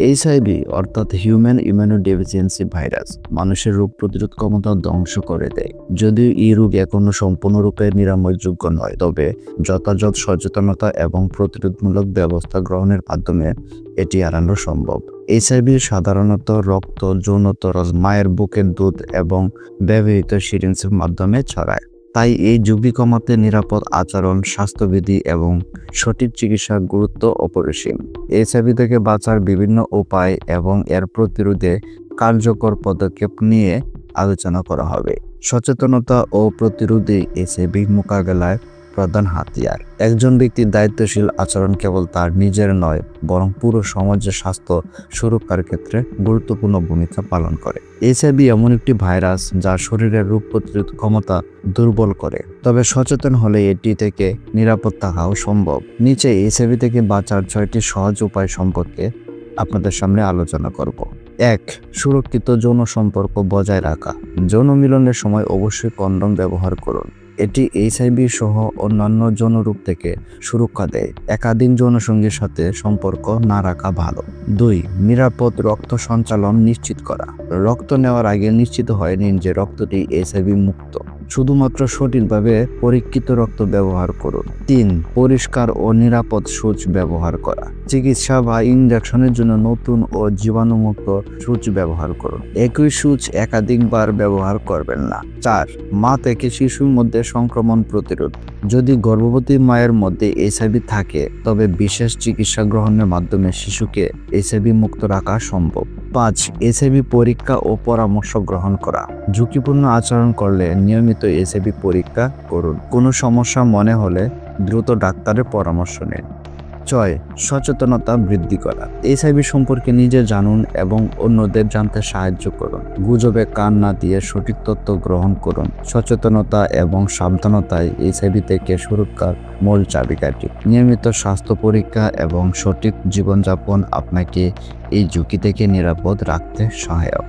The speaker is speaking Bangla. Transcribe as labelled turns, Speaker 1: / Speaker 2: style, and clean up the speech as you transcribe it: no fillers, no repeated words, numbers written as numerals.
Speaker 1: এইচআইভি অর্থাৎ হিউম্যান ইমিউনোডেফিসিয়েন্সি ভাইরাস মানুষের রোগ প্রতিরোধ ক্ষমতা ধ্বংস করে দেয়। যদিও এই রোগ এখনো সম্পূর্ণরূপে নিরাময়যোগ্য নয়, তবে যথাযথ সচেতনতা এবং প্রতিরোধমূলক ব্যবস্থা গ্রহণের মাধ্যমে এটি এড়ানো সম্ভব। এইচআইভি সাধারণত রক্ত, যৌনতরস, মায়ের বুকের দুধ এবং ব্যবহৃত সিরিঞ্জের মাধ্যমে ছড়ায়। তাই এই ঝুঁকি কমাতে নিরাপদ আচরণ, স্বাস্থ্যবিধি এবং সঠিক চিকিৎসার গুরুত্ব অপরিসীম। এইচআইভি থেকে বাঁচার বিভিন্ন উপায় এবং এর প্রতিরোধে কার্যকর পদক্ষেপ নিয়ে আলোচনা করা হবে। সচেতনতা ও প্রতিরোধই এইচআইভি মোকাবেলায় প্রধান হাতিয়ার। একজন ব্যক্তির দায়িত্বশীল আচরণ কেবল তার নিজের নয়, বরং পুরো সমাজের স্বাস্থ্য সুরক্ষার ক্ষেত্রে গুরুত্বপূর্ণ ভূমিকা পালন করে। এইচআইভি এমন একটি ভাইরাস যা শরীরের রোগ প্রতিরোধ ক্ষমতা দুর্বল করে, তবে সচেতন হলে এটি থেকে নিরাপদ থাকাও সম্ভব। নিচে এইচআইভি থেকে বাঁচার 6টি সহজ উপায় সম্পর্কে আপনাদের সামনে আলোচনা করব। 1. সুরক্ষিত যৌন সম্পর্ক বজায় রাখা। যৌন মিলনের সময় অবশ্যই কন্ডোম ব্যবহার করুন। এটি এইচআইভি সহ অন্যান্য যৌন রোগ থেকে সুরক্ষা দেয়। একাধিক যৌনসঙ্গীর সাথে সম্পর্ক না রাখা ভালো। 2. নিরাপদ রক্ত সঞ্চালন নিশ্চিত করা। রক্ত নেওয়ার আগে নিশ্চিত হয়ে নিন যে রক্তটি এইচআইভি মুক্ত। শুধুমাত্র সঠিকভাবে পরীক্ষিত রক্ত ব্যবহার করুন। 3. পরিষ্কার ও নিরাপদ সূচ ব্যবহার করা। চিকিৎসা বা ইনজেকশনের জন্য নতুন ও জীবাণুমুক্ত সূচ ব্যবহার করুন। একই সূচ একাধিকবার ব্যবহার করবেন না। 4. মা থেকে শিশুর মধ্যে সংক্রমণ প্রতিরোধ। যদি গর্ভবতী মায়ের মধ্যে এইচআইভি থাকে, তবে বিশেষ চিকিৎসা গ্রহণের মাধ্যমে শিশুকে এইচআইভি মুক্ত রাখা সম্ভব। 5. এইচআইভি পরীক্ষা ও পরামর্শ গ্রহণ করা। ঝুঁকিপূর্ণ আচরণ করলে নিয়মিত এইচআইভি পরীক্ষা করুন। কোনো সমস্যা মনে হলে দ্রুত ডাক্তারের পরামর্শ নিন। 6. সচেতনতা বৃদ্ধি করা। এইচআইভি সম্পর্কে নিজে জানুন এবং অন্যদের জানতে সাহায্য করুন। গুজবে কান না দিয়ে সঠিক তথ্য গ্রহণ করুন। সচেতনতা এবং সাবধানতায় এইচআইভি থেকে সুরক্ষার মূল চাবিকাঠি। নিয়মিত স্বাস্থ্য পরীক্ষা এবং সঠিক জীবনযাপন আপনাকে এই ঝুঁকি থেকে নিরাপদ রাখতে সহায়ক।